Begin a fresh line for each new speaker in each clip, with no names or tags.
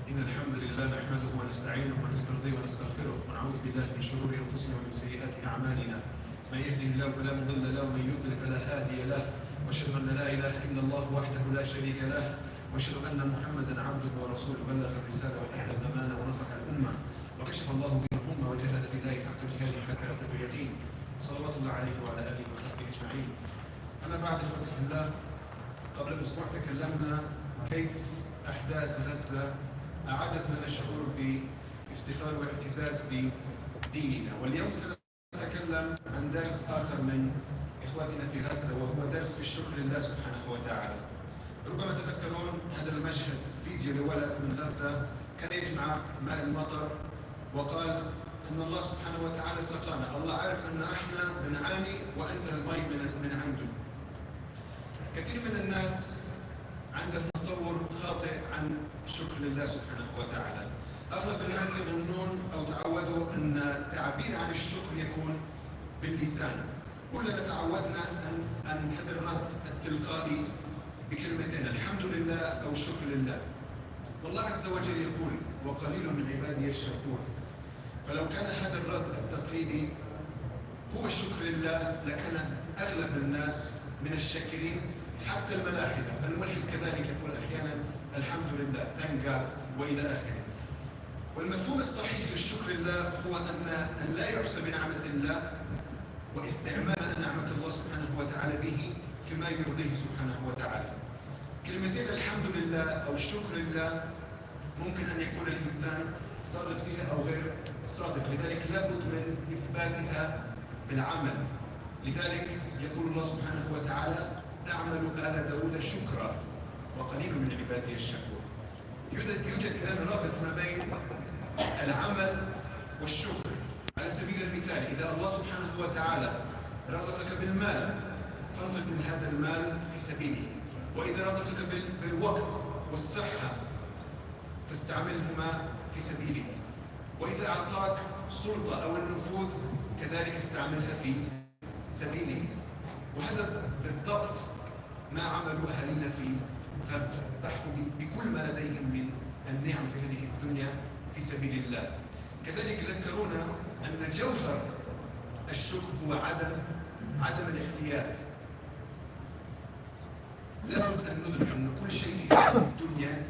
إن الحمد لله نحمده ونستعينه ونسترضيه ونستغفره ونعوذ بالله من شرور أنفسنا ومن سيئات أعمالنا. من يهده الله فلا مضل له ومن يضلل فلا هادي له، وأشهد أن لا إله إلا الله وحده لا شريك له، وأشهد أن محمدا عبده ورسوله بلغ الرسالة وأدى الأمانة ونصح الأمة وكشف الله به الأمة وجاهد في الله حق جهاده حتى أتى اليقين، صلوات الله عليه وعلى آله وصحبه أجمعين. أما بعد، إخوتي في الله، قبل أسبوع تكلمنا كيف أحداث غزة أعادت لنا الشعور بافتخار واعتزاز بديننا، واليوم سنتكلم عن درس آخر من إخواتنا في غزة، وهو درس في الشكر لله سبحانه وتعالى. ربما تذكرون هذا المشهد، فيديو لولد من غزة كان يجمع ماء المطر وقال أن الله سبحانه وتعالى سقانا، الله عرف أن احنا بنعاني وأنزل الماء من عنده. كثير من الناس عندهم تصور خاطئ عن شكر لله سبحانه وتعالى. أغلب الناس يظنون أو تعودوا أن التعبير عن الشكر يكون باللسان. كلنا تعودنا أن هذا الرد التلقائي بكلمتين الحمد لله أو الشكر لله. والله عز وجل يقول وقليل من عبادي الشكور. فلو كان هذا الرد التقليدي هو الشكر لله لكان أغلب الناس من الشاكرين، حتى الملاحدة. فالملحد كذلك يقول أحيانا الحمد لله thank God وإلى آخره. والمفهوم الصحيح للشكر لله هو أن لا يعصى بنعمة الله واستعمال نعمة الله سبحانه وتعالى به فيما يرضيه سبحانه وتعالى. كلمتين الحمد لله أو الشكر لله ممكن أن يكون الإنسان صادق فيها أو غير صادق، لذلك لابد من إثباتها بالعمل. لذلك يقول الله سبحانه وتعالى اعملوا آل داود شكرا وقليل من عبادي الشكور. يوجد إذن رابط ما بين العمل والشكر. على سبيل المثال، إذا الله سبحانه وتعالى رزقك بالمال فانفق من هذا المال في سبيله، وإذا رزقك بالوقت والصحة فاستعملهما في سبيله، وإذا أعطاك سلطة أو النفوذ كذلك استعملها في سبيله. وهذا بالضبط ما عملوا أهالينا في غزة، ضحوا بكل ما لديهم من النعم في هذه الدنيا في سبيل الله. كذلك ذكرونا أن جوهر الشكر هو عدم الاحتياج. لابد أن ندرك أن كل شيء في هذه الدنيا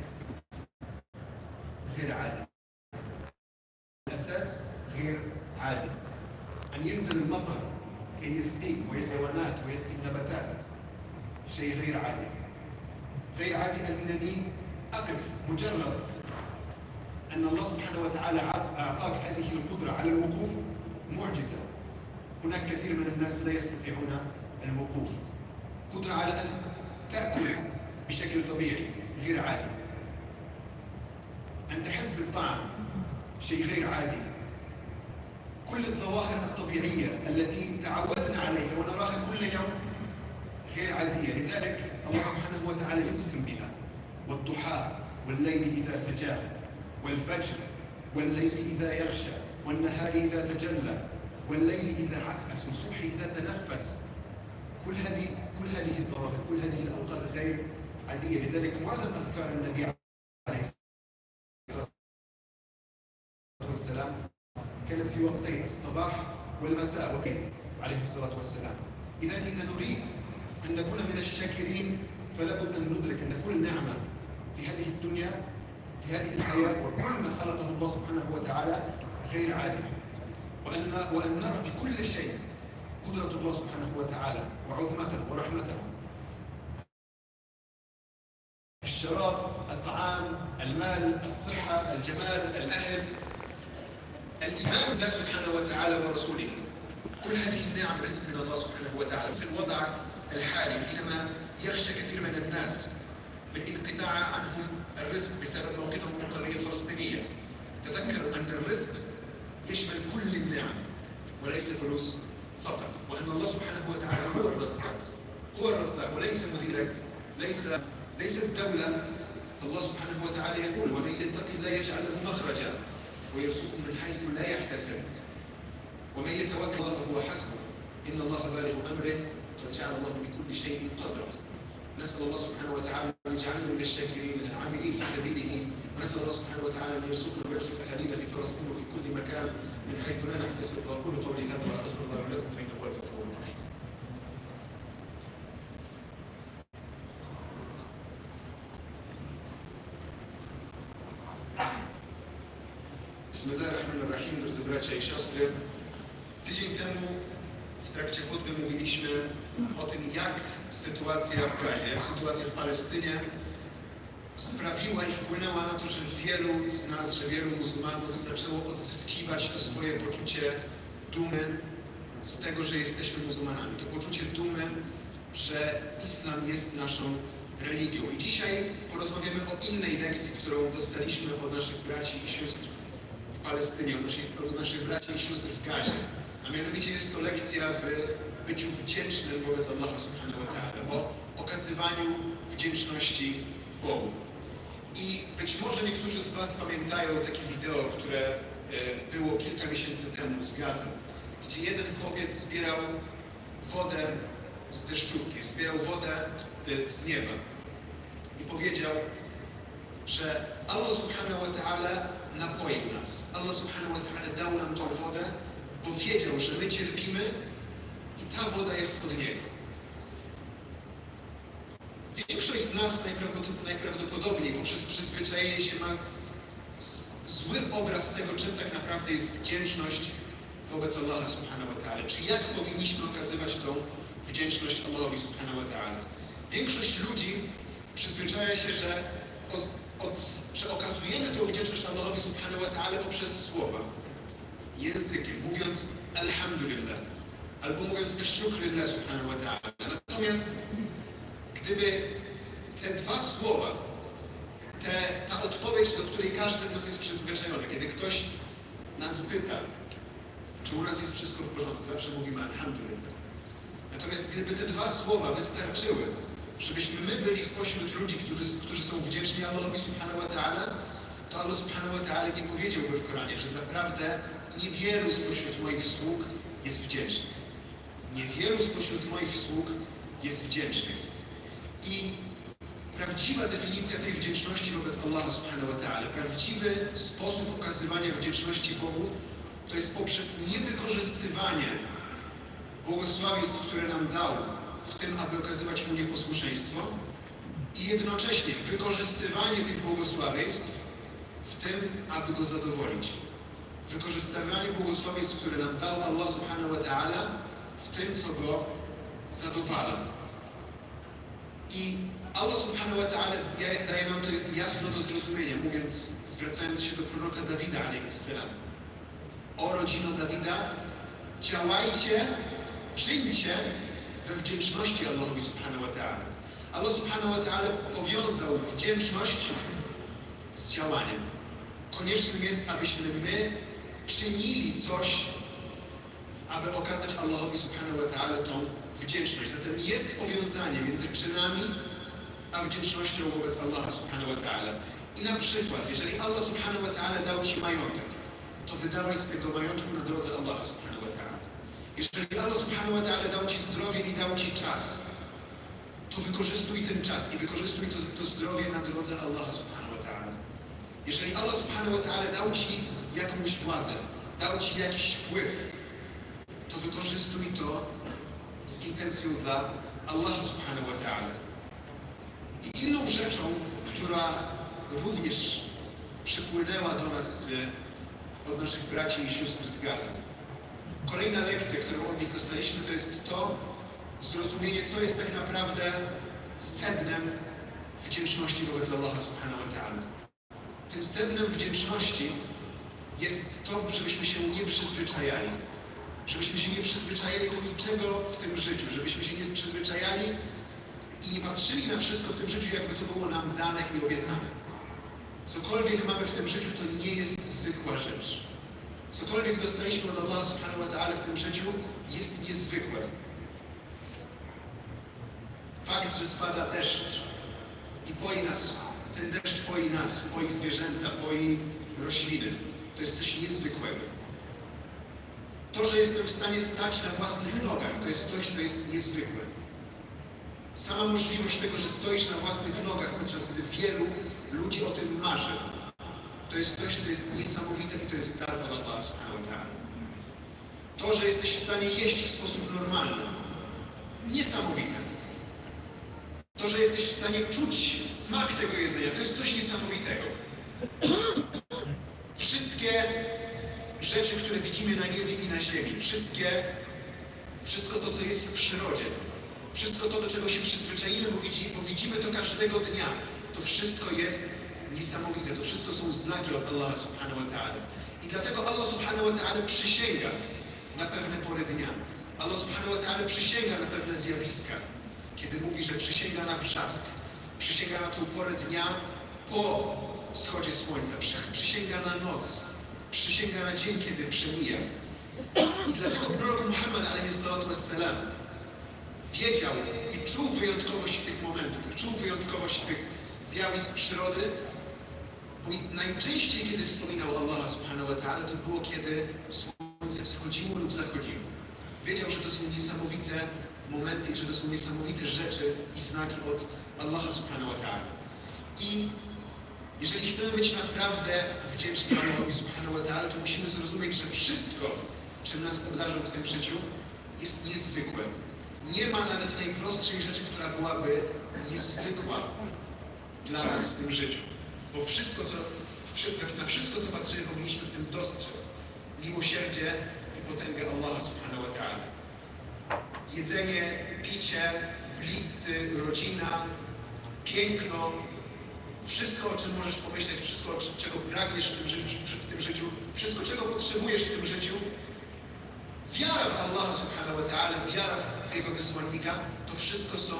غير عادي، الأساس غير عادي. أن ينزل المطر كي يسقيك ويسقي الحيوانات ويسقي النباتات شيء غير عادي. غير عادي أنني أقف، مجرد أن الله سبحانه وتعالى أعطاك هذه القدرة على الوقوف معجزة. هناك كثير من الناس لا يستطيعون الوقوف. قدرة على أن تأكل بشكل طبيعي غير عادي. أن تحس بالطعم شيء غير عادي. كل الظواهر الطبيعية التي تعودنا عليها ونراها كل يوم غير عادية. لذلك الله سبحانه وتعالى يقسم بها: والضحى والليل إذا سجى والفجر والليل إذا يغشى والنهار إذا تجلى والليل إذا عسعس والصبح إذا تنفس. كل هذه الظواهر، كل هذه الأوقات غير عادية. لذلك معظم أذكار النبي عليه الصلاة والسلام كانت في وقتي الصباح والمساء وكيل عليه الصلاة والسلام. إذا نريد أن نكون من الشاكرين فلابد أن ندرك أن كل نعمة في هذه الدنيا، في هذه الحياة، وكل ما خلقه الله سبحانه وتعالى غير عادي، وأن نرى في كل شيء قدرة الله سبحانه وتعالى وعظمته ورحمته. الشراب، الطعام، المال، الصحة، الجمال، الأهل، الإيمان بالله سبحانه وتعالى ورسوله. كل هذه النعم رزق من الله سبحانه وتعالى. في الوضع الحالي حينما يخشى كثير من الناس من انقطاع عنهم الرزق بسبب موقفهم من القضية الفلسطينية، تذكروا أن الرزق يشمل كل النعم وليس فلوس فقط، وأن الله سبحانه وتعالى هو الرزاق، هو الرزاق وليس مديرك، ليس الدولة. الله سبحانه وتعالى يقول: ومن يتق الله يجعل له مخرجا ويرزقه من حيث لا يحتسب ومن يتوكل الله فهو حسبه إن الله بالغ أمره قد جعل الله بكل شيء قدرا. نسأل الله سبحانه وتعالى أن يجعلنا من الشاكرين العاملين في سبيله، ونسأل الله سبحانه وتعالى أن يرزقنا ويرزق أهالينا في فلسطين وفي كل مكان من حيث لا نحتسب. وأقول قولي هذا وأستغفر الله لكم فإنه هو الغفور الرحيم. Bismillahirrahmanirrahim. Drodzy bracia i siostry, tydzień temu w trakcie hutby mówiliśmy o tym, jak sytuacja w Gazie, jak sytuacja w Palestynie sprawiła i wpłynęła na to, że wielu z nas, że wielu muzułmanów zaczęło odzyskiwać to swoje poczucie dumy z tego, że jesteśmy muzułmanami. To poczucie dumy, że islam jest naszą religią. I dzisiaj porozmawiamy o innej lekcji, którą dostaliśmy od naszych braci i sióstr w Palestynie, od naszych braci i sióstr w Gazie. A mianowicie jest to lekcja w byciu wdzięcznym wobec Allaha subhanahu wa ta'ala, o okazywaniu wdzięczności Bogu. I być może niektórzy z Was pamiętają takie wideo, które było kilka miesięcy temu z Gazy, gdzie jeden chłopiec zbierał wodę z deszczówki, zbierał wodę z nieba i powiedział, że Allah subhanahu wa ta'ala napoił nas. Allah subhanahu wa ta'ala dał nam tą wodę, bo wiedział, że my cierpimy i ta woda jest od Niego. Większość z nas najprawdopodobniej poprzez przyzwyczajenie się ma zły obraz tego, czym tak naprawdę jest wdzięczność wobec Allaha subhanahu wa ta'ala. Czy jak powinniśmy okazywać tą wdzięczność Allahowi subhanahu wa ta'ala. Większość ludzi przyzwyczaja się, że okazujemy tą wdzięczność Allahowi subhanahu wa ta'ala poprzez słowa, językiem, mówiąc alhamdulillah, albo mówiąc ashukrillah subhanahu wa ta'ala. Natomiast gdyby te dwa słowa, ta odpowiedź, do której każdy z nas jest przyzwyczajony, kiedy ktoś nas pyta, czy u nas jest wszystko w porządku, zawsze mówimy alhamdulillah. Natomiast gdyby te dwa słowa wystarczyły, żebyśmy my byli spośród ludzi, którzy są wdzięczni Allahowi subhanahu wa ta'ala, to Allah subhanahu wa ta'ala nie powiedziałby w Koranie, że zaprawdę niewielu spośród moich sług jest wdzięcznych. Niewielu spośród moich sług jest wdzięcznych. I prawdziwa definicja tej wdzięczności wobec Allaha subhanahu wa ta'ala, prawdziwy sposób okazywania wdzięczności Bogu, to jest poprzez niewykorzystywanie błogosławieństw, które nam dał, w tym, aby okazywać Mu nieposłuszeństwo, i jednocześnie wykorzystywanie tych błogosławieństw w tym, aby Go zadowolić. Wykorzystywanie błogosławieństw, które nam dał Allah subhanahu wa ta'ala, w tym, co Go zadowala. I Allah subhanahu wa ta'ala daje nam to jasno do zrozumienia, mówiąc, zwracając się do proroka Dawida alayhi salam. O rodzino Dawida, działajcie, czyńcie we wdzięczności Allahowi subhanahu wa ta'ala. Allah subhanahu wa ta'ala powiązał wdzięczność z działaniem. Koniecznym jest, abyśmy my czynili coś, aby okazać Allahowi subhanahu wa ta'ala tą wdzięczność. Zatem jest powiązanie między czynami a wdzięcznością wobec Allaha subhanahu wa ta'ala. I na przykład, jeżeli Allah subhanahu wa ta'ala dał Ci majątek, to wydawaj z tego majątku na drodze Allaha subhanahu wa ta'ala. Jeżeli Allah subhanahu wa ta'ala dał Ci zdrowie i dał Ci czas, to wykorzystuj ten czas i wykorzystuj to zdrowie na drodze Allaha subhanahu wa ta'ala. Jeżeli Allah subhanahu wa ta'ala dał Ci jakąś władzę, dał Ci jakiś wpływ, to wykorzystuj to z intencją dla Allaha subhanahu wa ta'ala. I inną rzeczą, która również przypłynęła do nas od naszych braci i sióstr z Gazy. Kolejna lekcja, którą od nich dostaliśmy, to jest to zrozumienie, co jest tak naprawdę sednem wdzięczności wobec Allaha subhanahu wa ta'ala. Tym sednem wdzięczności jest to, żebyśmy się nie przyzwyczajali.
Żebyśmy się nie przyzwyczajali do niczego w tym życiu, żebyśmy się nie przyzwyczajali i nie patrzyli na wszystko w tym życiu, jakby to było nam dane i obiecane. Cokolwiek mamy w tym życiu, to nie jest zwykła rzecz. Cokolwiek dostaliśmy od Allaha subhanahu wa ta'ala w tym życiu, jest niezwykłe. Fakt, że spada deszcz i poi nas, ten deszcz poi nas, poi zwierzęta, poi rośliny, to jest coś niezwykłego. To, że jestem w stanie stać na własnych nogach, to jest coś, co jest niezwykłe. Sama możliwość tego, że stoisz na własnych nogach, podczas gdy wielu ludzi o tym marzy, to jest coś, co jest niesamowite i to jest dar od Allaha subhanahu wa ta'ala. To, że jesteś w stanie jeść w sposób normalny, niesamowite. To, że jesteś w stanie czuć smak tego jedzenia, to jest coś niesamowitego. Wszystkie rzeczy, które widzimy na niebie i na ziemi, wszystko to, co jest w przyrodzie, wszystko to, do czego się przyzwyczaimy, bo widzimy to każdego dnia, to wszystko jest niesamowite. To wszystko są znaki od Allaha subhanahu wa ta'ala. I dlatego Allah subhanahu wa ta'ala przysięga na pewne pory dnia. Allah subhanahu wa ta'ala przysięga na pewne zjawiska. Kiedy mówi, że przysięga na brzask, przysięga na tą porę dnia po wschodzie słońca, przysięga na noc, przysięga na dzień, kiedy przemija. I dlatego prorok Muhammad a.s. wiedział i czuł wyjątkowość tych momentów, czuł wyjątkowość tych zjawisk przyrody, bo najczęściej, kiedy wspominał Allaha subhanahu wa ta'ala, to było, kiedy słońce wschodziło lub zachodziło. Wiedział, że to są niesamowite momenty, że to są niesamowite rzeczy i znaki od Allaha subhanahu wa ta'ala. I jeżeli chcemy być naprawdę wdzięczni Allahowi subhanahu wa ta'ala, to musimy zrozumieć, że wszystko, czym nas obdarzył w tym życiu, jest niezwykłe. Nie ma nawet najprostszej rzeczy, która byłaby niezwykła dla nas w tym życiu. Bo na wszystko, co patrzymy, powinniśmy w tym dostrzec miłosierdzie i potęgę Allaha subhanahu wa ta'ala. Jedzenie, picie, bliscy, rodzina, piękno, wszystko, o czym możesz pomyśleć, wszystko, czego pragniesz w tym życiu, wszystko, czego potrzebujesz w tym życiu, wiara w Allaha subhanahu wa ta'ala, wiara w Jego wysłannika, to wszystko są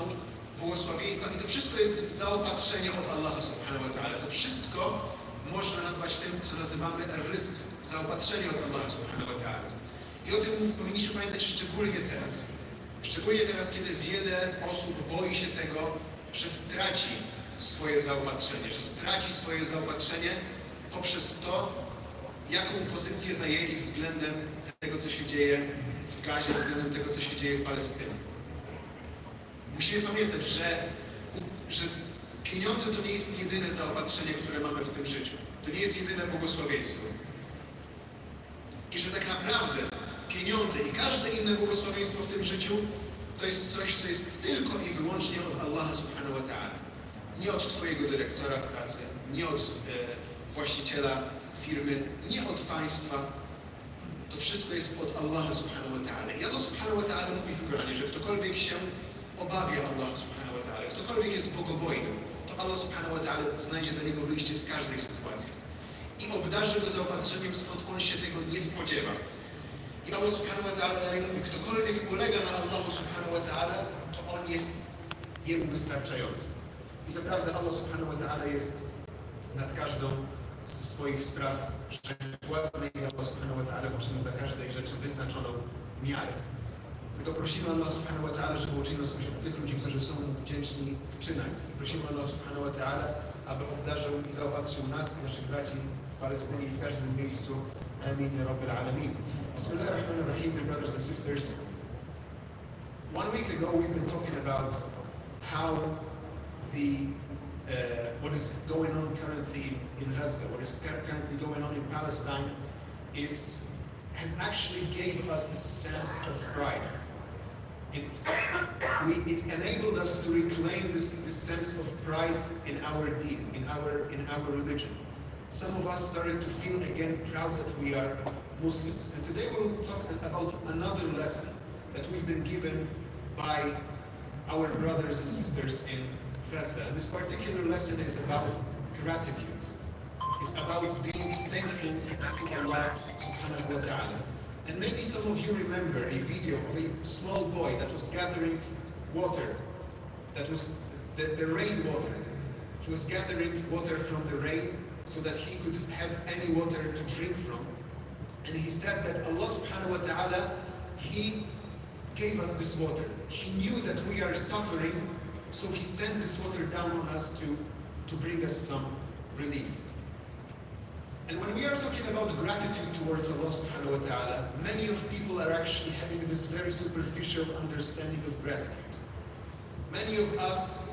błogosławieństwa i to wszystko jest zaopatrzenie od Allaha subhanahu wa ta'ala. To wszystko można nazwać tym, co nazywamy ryzk, zaopatrzenie od Allaha subhanahu wa ta'ala. I o tym powinniśmy pamiętać szczególnie teraz. Szczególnie teraz, kiedy wiele osób boi się tego, że straci swoje zaopatrzenie, poprzez to, jaką pozycję zajęli względem tego, co się dzieje w Gazie, względem tego, co się dzieje w Palestynie. Musimy pamiętać, że pieniądze to nie jest jedyne zaopatrzenie, które mamy w tym życiu. To nie jest jedyne błogosławieństwo. I że tak naprawdę pieniądze i każde inne błogosławieństwo w tym życiu to jest coś, co jest tylko i wyłącznie od Allaha subhanahu wa ta'ala. Nie od Twojego dyrektora w pracy, nie od właściciela firmy, nie od państwa. To wszystko jest od Allaha subhanahu wa ta'ala. I Allah subhanahu wa ta'ala mówi w Koranie, że ktokolwiek się obawia Allaha subhanahu wa ta'ala, ktokolwiek jest bogobojny, to Allah subhanahu wa ta'ala znajdzie dla niego wyjście z każdej sytuacji. I obdarzy go zaopatrzeniem, skąd on się tego nie spodziewa. I Allah subhanahu wa ta'ala dalej mówi, ktokolwiek polega na Allahu subhanahu wa ta'ala, to on jest jemu wystarczający. I zaprawdę Allah subhanahu wa ta'ala jest nad każdą z swoich spraw wszechwładny i Allah subhanahu wa ta'ala uczynił dla każdej rzeczy wyznaczoną miarę. Dlatego prosimy Allah subhanahu wa ta'ala, żeby uczynił nas spośród tych ludzi, którzy są mu wdzięczni w czynach. I prosimy Allah subhanahu wa ta'ala, aby obdarzył i zaopatrzył nas i naszych braci w Palestynie i w każdym miejscu. Amin ya Rabbil Alamin. Bismillah ar-Rahman ar-Rahim, dear brothers and sisters. 1 week ago we've been talking about how what is going on currently in Gaza, what is currently going on in Palestine has actually gave us this sense of pride. It enabled us to reclaim this sense of pride in our deen, in our religion. Some of us started to feel again proud that we are Muslims. And today we will talk about another lesson that we've been given by our brothers and sisters in Gaza. This particular lesson is about gratitude. It's about being thankful to Allah subhanahu wa ta'ala. And maybe some of you remember a video of a small boy that was gathering water. That was the rainwater. He was gathering water from the rain so that he could have any water to drink from. And he said that Allah subhanahu wa ta'ala, He gave us this water. He knew that we are suffering, so He sent this water down on us to bring us some relief. And when we are talking about gratitude towards Allah subhanahu wa ta'ala, many of people are actually having this very superficial understanding of gratitude. Many of us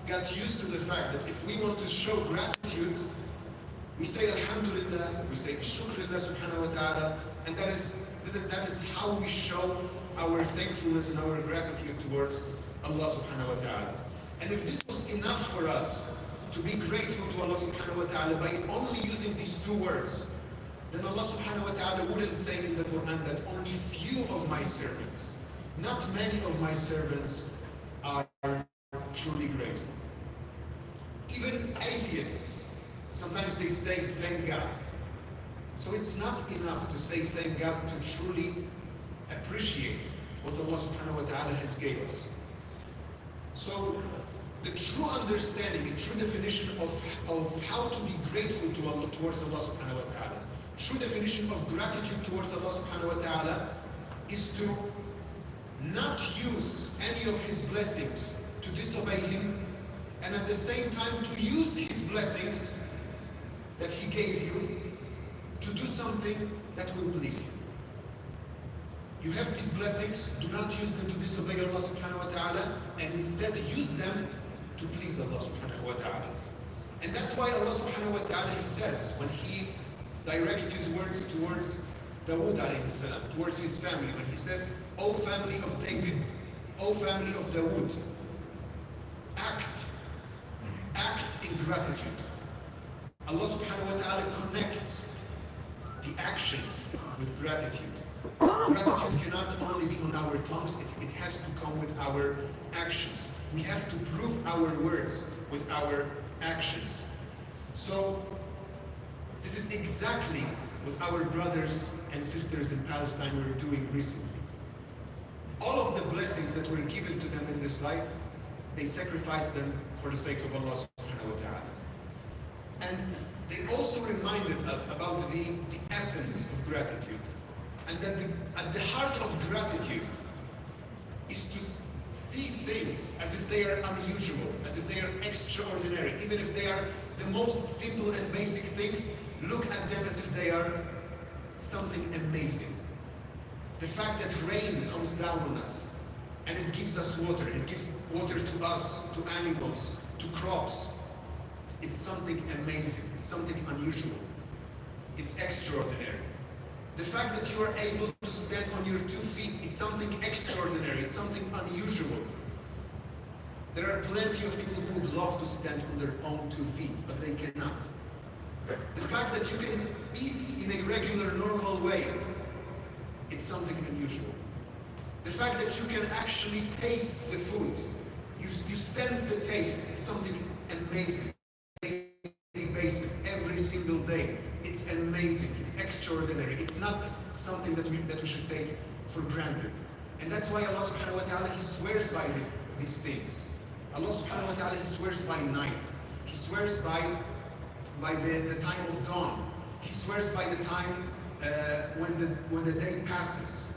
got used to the fact that if we want to show gratitude, we say Alhamdulillah, we say Shukrullah subhanahu wa ta'ala, and that is how we show our thankfulness and our gratitude towards Allah subhanahu wa ta'ala. And if this was enough for us to be grateful to Allah subhanahu wa ta'ala by only using these two words, then Allah subhanahu wa ta'ala wouldn't say in the Quran that only few of my servants, not many of my servants, are truly grateful. Even atheists, sometimes they say thank God. So it's not enough to say thank God to truly appreciate what Allah subhanahu wa ta'ala has gave us. So the true understanding, the true definition of how to be grateful to Allah, towards Allah subhanahu wa ta'ala, true definition of gratitude towards Allah subhanahu wa ta'ala is to not use any of His blessings to disobey Him, and at the same time to use His blessings that He gave you to do something that will please Him. You have these blessings, do not use them to disobey Allah subhanahu wa ta'ala, and instead use them to please Allah subhanahu wa ta'ala. And that's why Allah subhanahu wa ta'ala, He says, when He directs His words towards Dawood alayhi salam, towards his family, when He says, O family of David, O family of Dawood, act in gratitude. Allah subhanahu wa ta'ala connects the actions with gratitude. Gratitude cannot only be on our tongues, it has to come with our actions. We have to prove our words with our actions. So, this is exactly what our brothers and sisters in Palestine were doing recently. All of the blessings that were given to them in this life, they sacrificed them for the sake of Allah subhanahu wa ta'ala. And they also reminded us about the essence of gratitude. And that at the heart of gratitude is to see things as if they are unusual, as if they are extraordinary. Even if they are the most simple and basic things, look at them as if they are something amazing. The fact that rain comes down on us and it gives us water, it gives water to us, to animals, to crops. It's something amazing, it's something unusual, it's extraordinary. The fact that you are able to stand on your 2 feet is something extraordinary, it's something unusual. There are plenty of people who would love to stand on their own 2 feet, but they cannot. The fact that you can eat in a regular, normal way, it's something unusual. The fact that you can actually taste the food, you sense the taste, it's something amazing. Basis every single day. It's amazing, it's extraordinary. It's not something that we should take for granted. And that's why Allah subhanahu wa ta'ala, He swears by these things. Allah subhanahu wa ta'ala, He swears by night. He swears by the time of dawn. He swears by the time when the day passes.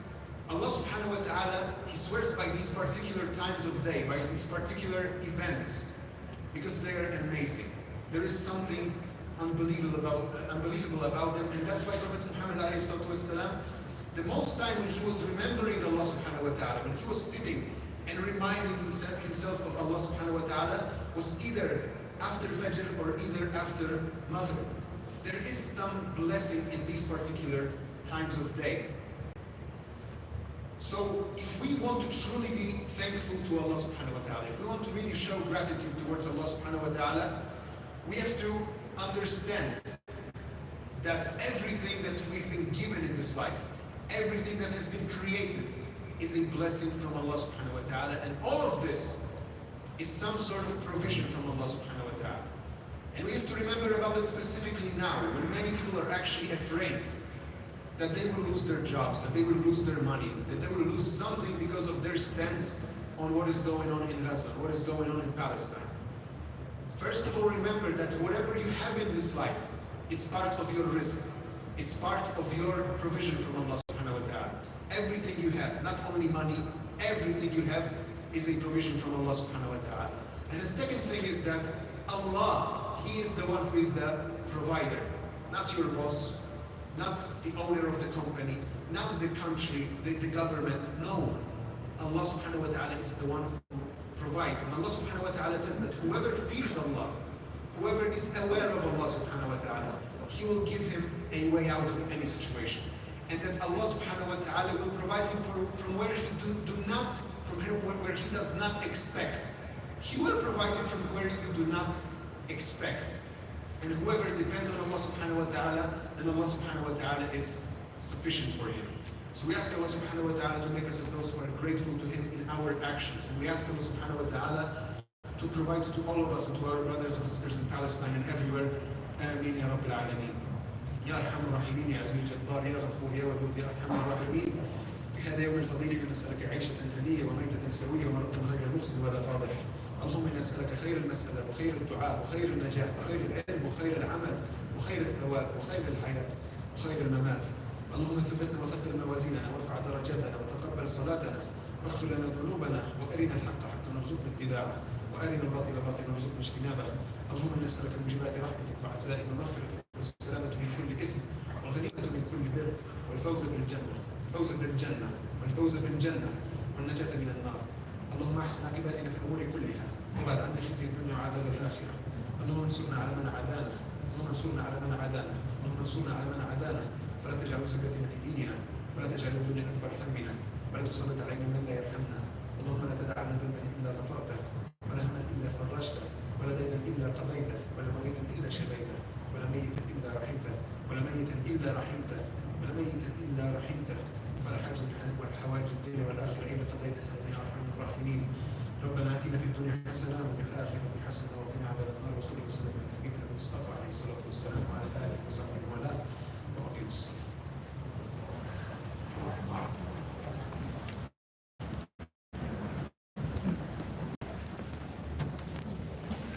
Allah subhanahu wa ta'ala, He swears by these particular times of day, by these particular events, because they are amazing. There is something unbelievable about them, and that's why Prophet Muhammad ﷺ, the most time when he was remembering Allah subhanahu wa ta'ala, when he was sitting and reminding himself of Allah subhanahu wa ta'ala, was either after Fajr or either after Maghrib. There is some blessing in these particular times of day. So if we want to truly be thankful to Allah subhanahu wa ta'ala, if we want to really show gratitude towards Allah subhanahu wa ta'ala, we have to understand that everything that we've been given in this life, everything that has been created, is a blessing from Allah subhanahu wa ta'ala, and all of this is some sort of provision from Allah subhanahu wa ta'ala. And we have to remember about it specifically now, when many people are actually afraid.
that they will lose their jobs, that they will lose their money, that they will lose something because of their stance on what is going on in Gaza, what is going on in Palestine. First of all, remember that whatever you have in this life, it's part of your rizq. It's part of your provision from Allah subhanahu wa ta'ala. Everything you have, not only money, everything you have is a provision from Allah subhanahu wa ta'ala. And the second thing is that Allah, He is the one who is the provider, not your boss, not the owner of the company, not the country, the government. No. Allah subhanahu wa ta'ala is the one who provides. And Allah subhanahu wa ta'ala says that whoever fears Allah, whoever is aware of Allah subhanahu wa ta'ala, He will give him a way out of any situation. And that Allah subhanahu wa ta'ala will provide him from where he where he does not expect. He will provide you from where you do not expect. And whoever depends on Allah subhanahu wa ta'ala, then Allah subhanahu wa ta'ala is sufficient for him. So we ask Allah subhanahu wa ta'ala to make us of those who are grateful to Him in our actions. And we ask Allah subhanahu wa ta'ala to provide to all of us and to our brothers and sisters in Palestine and everywhere. آمين يا رب العالمين. يا أرحم الراحمين يا عزيز الجبار يا غفور يا ودود يا أرحم الراحمين. في هذا يوم الفضيل نسألك عيشة هنية وميتة سوية ومرضا غير مخزن ولا فاضح. اللهم إنا نسألك خير المسألة وخير الدعاء وخير النجاح وخير العلم وخير العمل وخير الثواب وخير الحياة وخير الممات. اللهم ثبتنا وثقل موازيننا وارفع درجاتنا وتقبل صلاتنا واغفر لنا ذنوبنا وأرنا الحق حقا وارزقنا اتباعه وأرنا الباطل باطلا وارزقنا اجتنابه. اللهم نسألك موجبات رحمتك وعزائم مغفرتك والسلامة من كل إثم والغنيمة من كل بر والفوز بالجنة والنجاة من النار. اللهم احسن عاقبتنا في الأمور كلها وبعد عنا خزي الدنيا وعذاب الآخرة. اللهم انصرنا على من عادانا ولا تجعل مصيبتنا في ديننا ولا تجعل الدنيا أكبر همنا ولا تسلط علينا من لا يرحمنا. اللهم لا تدع لنا ذنبا إلا غفرته ولا هما إلا فرجته ولا دينا إلا قضيته ولا مريضا إلا شفيته ولا ميتا إلا رحمته ولا حاجة من حوائج الدنيا والآخرة إلا قضيتها يا أرحم الراحمين. ربنا آتنا في الدنيا حسنة وفي الآخرة حسنة وقنا عذاب النار. وصلى الله وسلم على حبيبنا المصطفى عليه الصلاة والسلام وعلى آله وصحبه وعلى وأقم الصلاة.